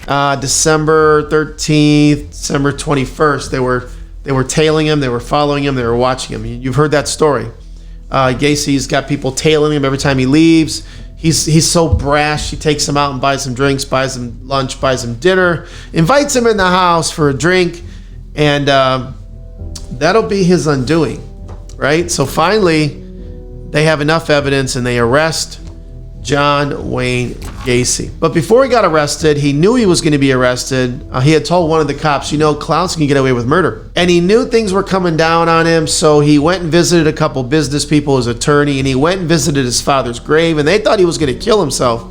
December 13th, December 21st, they were tailing him, they were following him, they were watching him. You've heard that story. Gacy's got people tailing him every time he leaves. He's so brash. He takes him out and buys him drinks, buys him lunch, buys him dinner, invites him in the house for a drink, and that'll be his undoing, right? So finally, they have enough evidence and they arrest John Wayne Gacy. But before he got arrested, he knew he was going to be arrested. He had told one of the cops, clowns can get away with murder. And he knew things were coming down on him, so he went and visited a couple business people, his attorney, and he went and visited his father's grave, and they thought he was going to kill himself.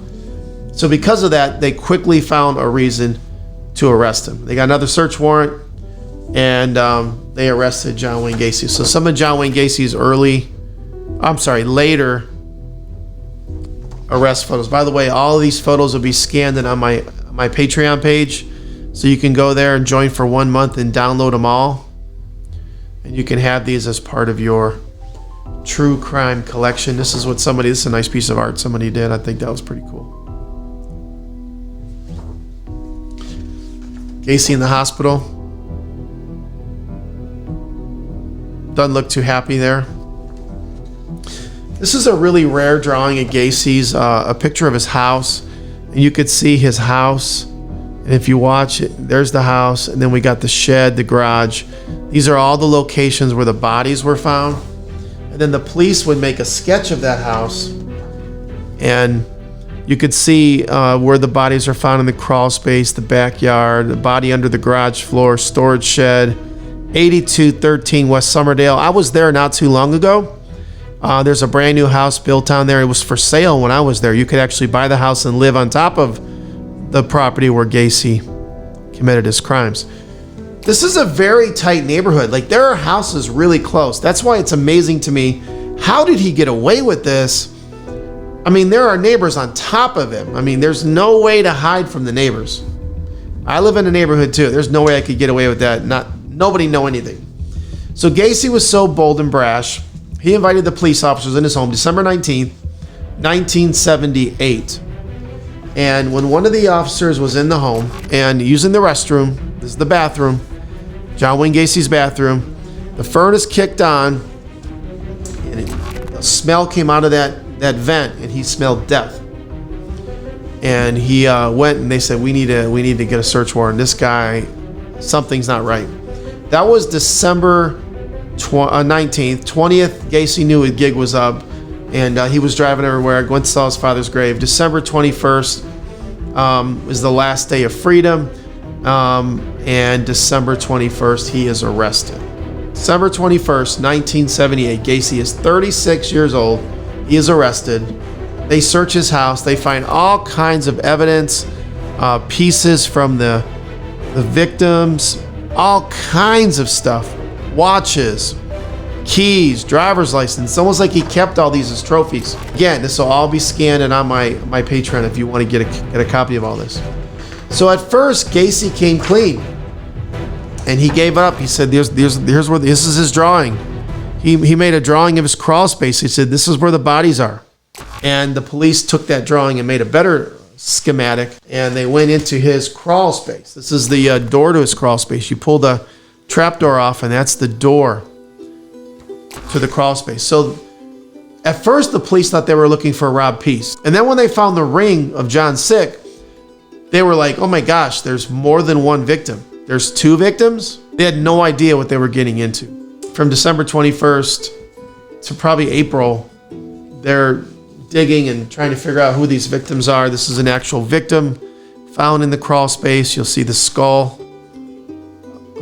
So because of that, they quickly found a reason to arrest him. They got another search warrant, and they arrested John Wayne Gacy. So some of John Wayne Gacy's later arrest photos. By the way, all of these photos will be scanned and on my Patreon page, so you can go there and join for 1 month and download them all, and you can have these as part of your true crime collection. This is a nice piece of art somebody did. I think that was pretty cool. Gacy in the hospital. Doesn't look too happy there. This is a really rare drawing of Gacy's, a picture of his house. And you could see his house. And if you watch it, there's the house. And then we got the shed, the garage. These are all the locations where the bodies were found. And then the police would make a sketch of that house. And you could see where the bodies are found in the crawl space, the backyard, the body under the garage floor, storage shed, 8213 West Summerdale. I was there not too long ago. There's a brand new house built on there. It was for sale when I was there. You could actually buy the house and live on top of the property where Gacy committed his crimes. This is a very tight neighborhood. Like, there are houses really close. That's why it's amazing to me. How did he get away with this? I mean, there are neighbors on top of him. I mean, there's no way to hide from the neighbors. I live in a neighborhood too. There's no way I could get away with that. Nobody know anything. So Gacy was so bold and brash. He invited the police officers in his home December 19th, 1978. And when one of the officers was in the home and using the restroom, this is the bathroom, John Wayne Gacy's bathroom, the furnace kicked on, and a smell came out of that vent, and he smelled death. And he went, and they said, we need to get a search warrant. This guy, something's not right. That was December 19th. 20th, Gacy knew his gig was up, and he was driving everywhere. Went to saw his father's grave. December 21st was the last day of freedom, and December 21st, he is arrested. December 21st, 1978, Gacy is 36 years old. He is arrested. They search his house. They find all kinds of evidence, pieces from the victims, all kinds of stuff. Watches, keys, driver's license. It's almost like he kept all these as trophies. Again, this will all be scanned and on my Patreon if you want to get a copy of all this. So at first, Gacy came clean, and he gave up. He said, "Here's where this is his drawing." He made a drawing of his crawl space. He said, "This is where the bodies are," and the police took that drawing and made a better schematic, and they went into his crawl space. This is the door to his crawl space. You pull the trapdoor off, and that's the door to the crawl space. So at first, the police thought they were looking for a robbed piece. And then when they found the ring of John Sick, they were like, oh my gosh, there's more than one victim. There's two victims? They had no idea what they were getting into. From December 21st to probably April, they're digging and trying to figure out who these victims are. This is an actual victim found in the crawl space. You'll see the skull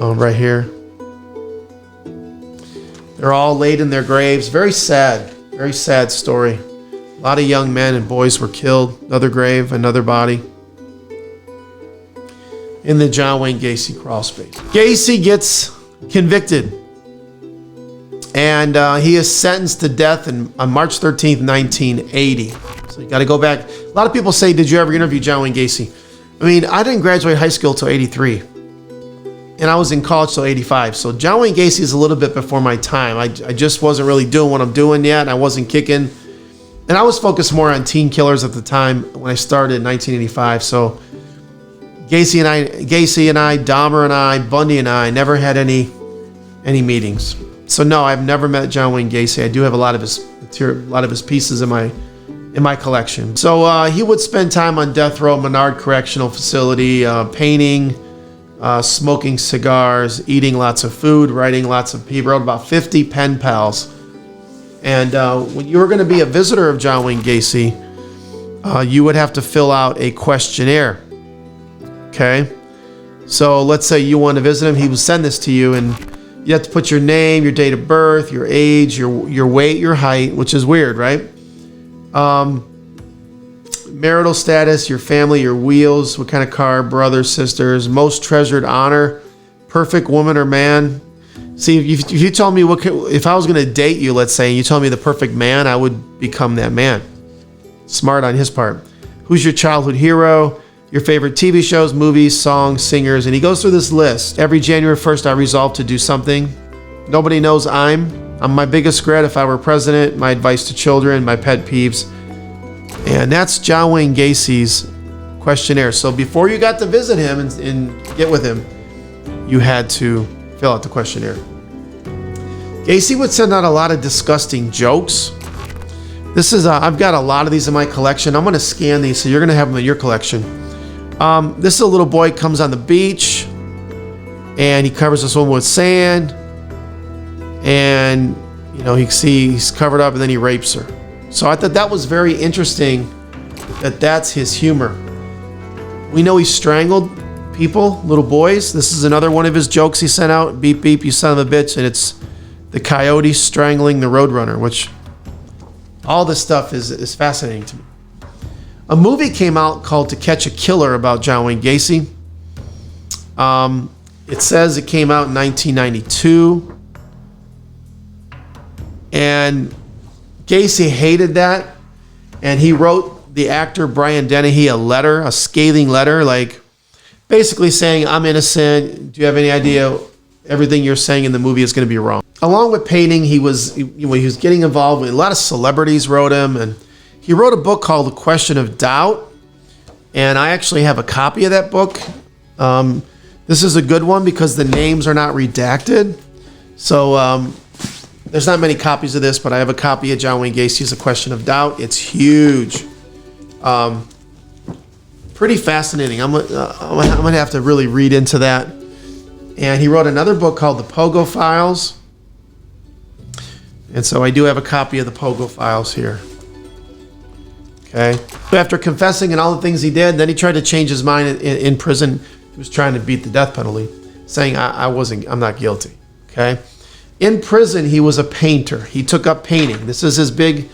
right here. They're all laid in their graves. Very sad story. A lot of young men and boys were killed. Another grave, another body in the John Wayne Gacy crawl space. Gacy gets convicted, and he is sentenced to death on March 13th, 1980. So you got to go back. A lot of people say, did you ever interview John Wayne Gacy? I mean, I didn't graduate high school till 83. And I was in college till 85. So John Wayne Gacy is a little bit before my time. I just wasn't really doing what I'm doing yet. I wasn't kicking. And I was focused more on teen killers at the time when I started in 1985. So Gacy and I, Dahmer and I, Bundy and I never had any meetings. So no, I've never met John Wayne Gacy. I do have a lot of his material, a lot of his pieces in my collection. So he would spend time on death row, Menard Correctional Facility, painting, smoking cigars, eating lots of food, writing lots of. He wrote about 50 pen pals. And when you were going to be a visitor of John Wayne Gacy, you would have to fill out a questionnaire. Okay? So let's say you want to visit him, he would send this to you, and you have to put your name, your date of birth, your age, your weight, your height, which is weird, right? Marital status, your family, your wheels, what kind of car, brothers, sisters, most treasured honor, perfect woman or man. See, if you told me if I was going to date you, let's say, and you told me the perfect man, I would become that man. Smart on his part. Who's your childhood hero? Your favorite TV shows, movies, songs, singers. And he goes through this list. Every January 1st, I resolve to do something. Nobody knows I'm my biggest regret if I were president, my advice to children, my pet peeves. And that's John Wayne Gacy's questionnaire. So before you got to visit him and get with him, you had to fill out the questionnaire. Gacy would send out a lot of disgusting jokes. This is I've got a lot of these in my collection. I'm going to scan these, so you're going to have them in your collection. This is a little boy comes on the beach, and he covers this woman with sand, and he's covered up, and then he rapes her. So I thought that was very interesting. That's his humor. We know he strangled people, little boys. This is another one of his jokes he sent out. Beep beep, you son of a bitch, and it's the coyote strangling the roadrunner, which all this stuff is fascinating to me. A movie came out called To Catch a Killer about John Wayne Gacy. It says it came out in 1992. And Gacy hated that. And he wrote the actor Brian Dennehy a scathing letter, like basically saying, I'm innocent. Do you have any idea everything you're saying in the movie is going to be wrong? Along with painting, he was getting involved with a lot of celebrities wrote him, and he wrote a book called The Question of Doubt, and I actually have a copy of that book. This is a good one because the names are not redacted. So there's not many copies of this, but I have a copy of John Wayne Gacy's A Question of Doubt. It's huge. Pretty fascinating. I'm gonna have to really read into that. And he wrote another book called The Pogo Files. And so I do have a copy of The Pogo Files here. Okay. After confessing and all the things he did, then he tried to change his mind in prison. He was trying to beat the death penalty, saying I'm not guilty. Okay. In prison, he was a painter. He took up painting. This is his big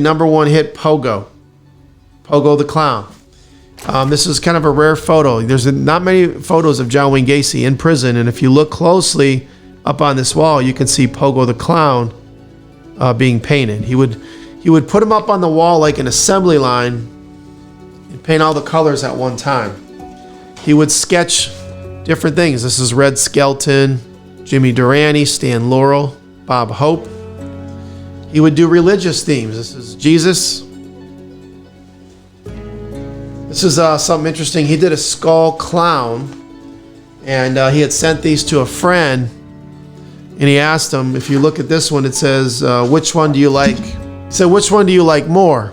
number one hit, Pogo the Clown. This is kind of a rare photo. There's not many photos of John Wayne Gacy in prison, and if you look closely up on this wall, you can see Pogo the Clown being painted. He would put him up on the wall like an assembly line and paint all the colors at one time. He would sketch different things. This is Red Skelton, Jimmy Durante, Stan Laurel, Bob Hope. He would do religious themes. This is Jesus. This is something interesting. He did a skull clown, and he had sent these to a friend, and he asked him, if you look at this one, it says, which one do you like? He said, which one do you like more?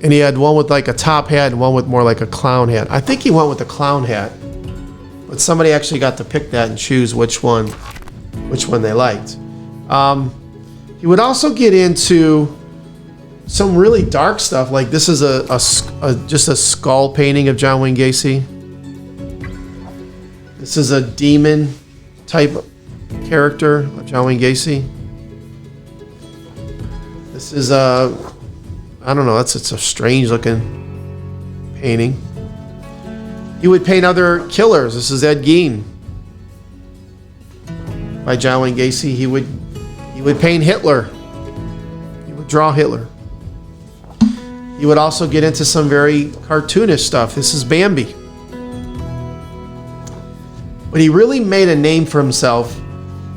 And he had one with like a top hat and one with more like a clown hat. I think he went with the clown hat, but somebody actually got to pick that and choose which one they liked. He would also get into some really dark stuff. Like this is just a skull painting of John Wayne Gacy. This is a demon type character of John Wayne Gacy. This is I don't know, it's a strange looking painting. He would paint other killers. This is Ed Gein by John Wayne Gacy. He would paint Hitler. He would draw Hitler. He would also get into some very cartoonish stuff. This is Bambi. But he really made a name for himself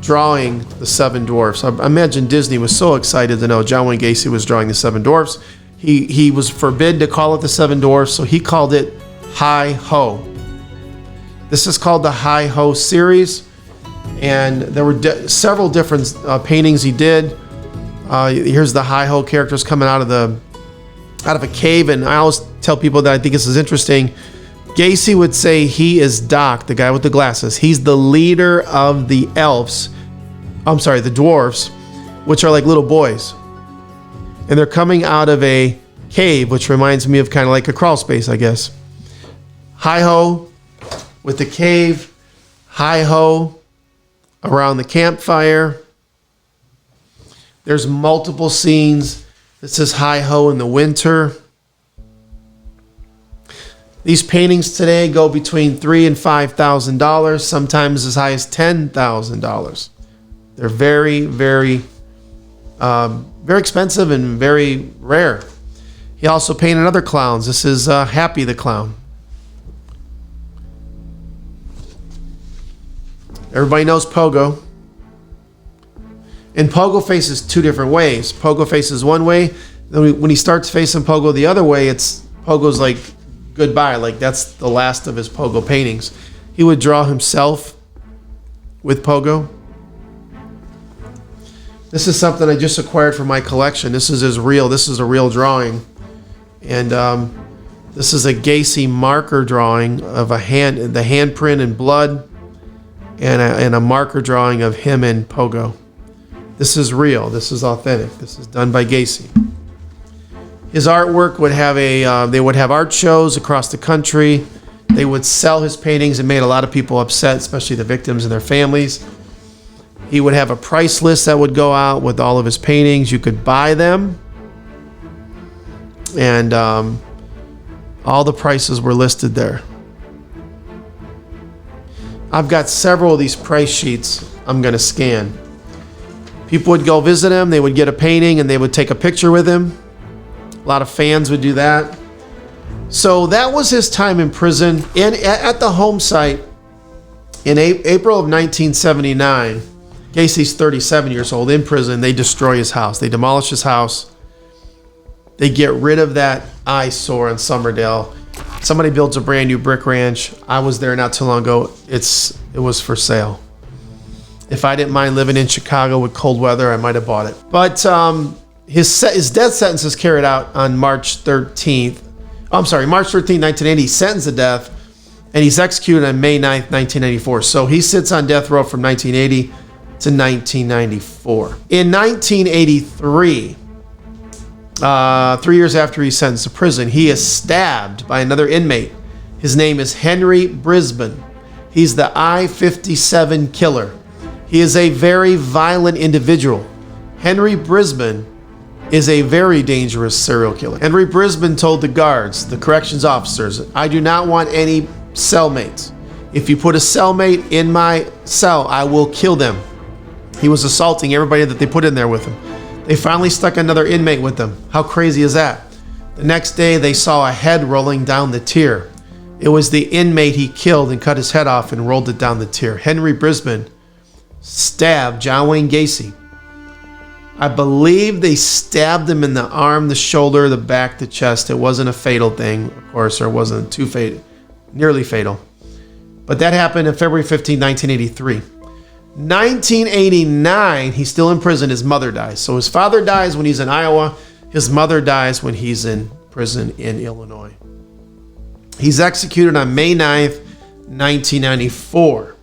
drawing the Seven Dwarfs. I imagine Disney was so excited to know John Wayne Gacy was drawing the Seven Dwarfs. He was forbidden to call it the Seven Dwarfs, so he called it Hi-Ho. This is called the Hi-Ho series, and there were several different paintings he did. Here's the Hi-Ho characters coming out of a cave, and I always tell people that I think this is interesting. GACY would say he is Doc, the guy with the glasses. He's the leader of the elves. The dwarves, which are like little boys. And they're coming out of a cave, which reminds me of kind of like a crawl space, I guess. Hi-Ho with the cave. Hi-Ho around the campfire. There's multiple scenes. This is Hi-Ho in the winter. These paintings today go between $3,000 and $5,000, sometimes as high as $10,000. They're very, very, very expensive and very rare. He also painted other clowns. This is Happy the Clown. Everybody knows Pogo. And Pogo faces two different ways. Pogo faces one way. Then when he starts facing Pogo the other way, Pogo's like goodbye. Like that's the last of his Pogo paintings. He would draw himself with Pogo. This is something I just acquired for my collection. This is a real drawing. And this is a GACY marker drawing of the handprint in blood, and a marker drawing of him and Pogo. This is real. This is authentic. This is done by GACY. His artwork would have they would have art shows across the country. They would sell his paintings. It made a lot of people upset, especially the victims and their families. He would have a price list that would go out with all of his paintings. You could buy them, and all the prices were listed there. I've got several of these price sheets I'm going to scan. People would go visit him. They would get a painting, and they would take a picture with him. A lot of fans would do that. So that was his time in prison. And at the home site in April of 1979, GACY's 37 years old, in prison. They destroy his house. They demolish his house. They get rid of that eyesore in Summerdale. Somebody builds a brand new brick ranch. I was there not too long ago. It was for sale. If I didn't mind living in Chicago with cold weather, I might have bought it. But his death sentence is carried out on March 13th, 1980. He's sentenced to death, and he's executed on May 9th, 1994. So he sits on death row from 1980 to 1994. In 1983, 3 years after he's sentenced to prison, he is stabbed by another inmate. His name is Henry Brisbane. He's the I-57 killer. He is a very violent individual. Henry Brisbane is a very dangerous serial killer. Henry Brisbane told the guards, the corrections officers, I do not want any cellmates. If you put a cellmate in my cell, I will kill them. He was assaulting everybody that they put in there with him. They finally stuck another inmate with them. How crazy is that? The next day, they saw a head rolling down the tier. It was the inmate he killed and cut his head off and rolled it down the tier. Henry Brisbane stabbed John Wayne Gacy. I believe they stabbed him in the arm, the shoulder, the back, the chest. It wasn't a fatal thing, of course, or it wasn't nearly fatal. But that happened on February 15, 1983. 1989, he's still in prison. His mother dies. So his father dies when he's in Iowa. His mother dies when he's in prison in Illinois. He's executed on May 9th, 1994.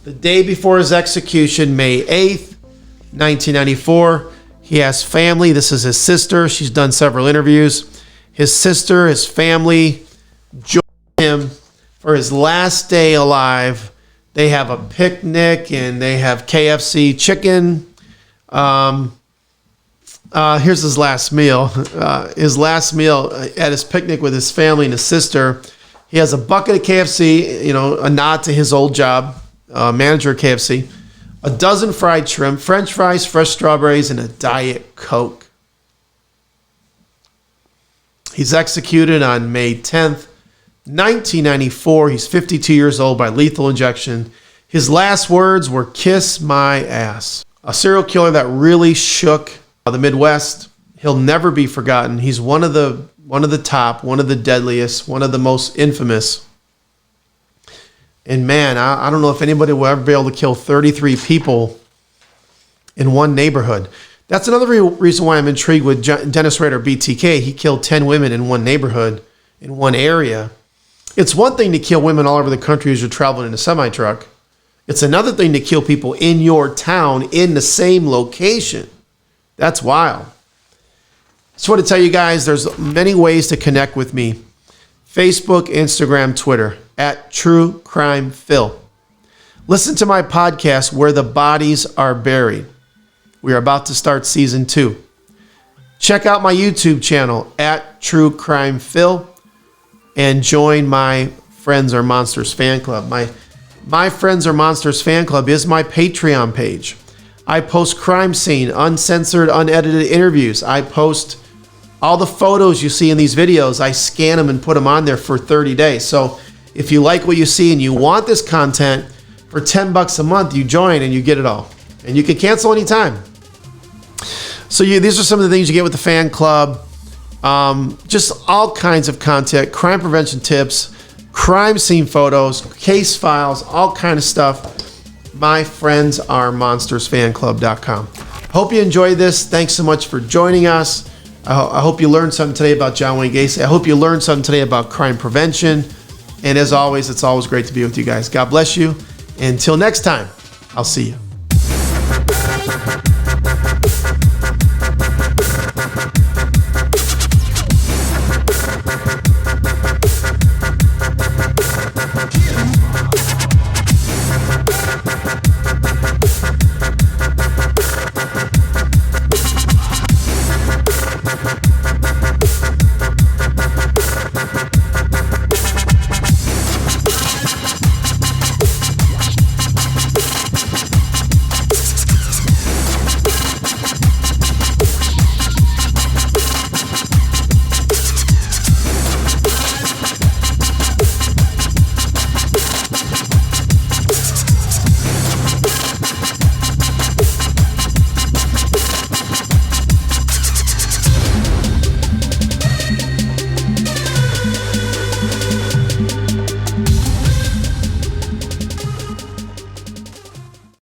The day before his execution, May 8th, 1994, he has family. This is his sister. She's done several interviews. His sister, his family, joined him for his last day alive. They have a picnic and they have KFC chicken. Here's his last meal. His last meal at his picnic with his family and his sister. He has a bucket of KFC, a nod to his old job, manager at KFC. A dozen fried shrimp, French fries, fresh strawberries, and a Diet Coke. He's executed on May 10th, 1994. He's 52 years old by lethal injection. His last words were, "Kiss my ass." A serial killer that really shook the Midwest. He'll never be forgotten. He's one of the one of the top, one of the deadliest, one of the most infamous. And man, I don't know if anybody will ever be able to kill 33 people in one neighborhood. That's another reason why I'm intrigued with Dennis Rader, BTK. He killed 10 women in one neighborhood, in one area. It's one thing to kill women all over the country as you're traveling in a semi-truck. It's another thing to kill people in your town in the same location. That's wild. Just want to tell you guys, there's many ways to connect with me. Facebook, Instagram, Twitter, at True Crime Phil. Listen to my podcast, Where the Bodies Are Buried. We are about to start season 2. Check out my YouTube channel, at True Crime Phil, and join my Friends Are Monsters fan club. My Friends Are Monsters fan club is my Patreon page. I post crime scene, uncensored, unedited interviews. I post all the photos you see in these videos. I scan them and put them on there for 30 days. So if you like what you see and you want this content, for $10 a month, you join and you get it all. And you can cancel anytime. So these are some of the things you get with the fan club. Just all kinds of content, crime prevention tips, crime scene photos, case files, all kind of stuff. MyFriendsAreMonstersFanClub.com. Hope you enjoyed this. Thanks so much for joining us. I hope you learned something today about John Wayne Gacy. I hope you learned something today about crime prevention. And as always, it's always great to be with you guys. God bless you. Until next time, I'll see you.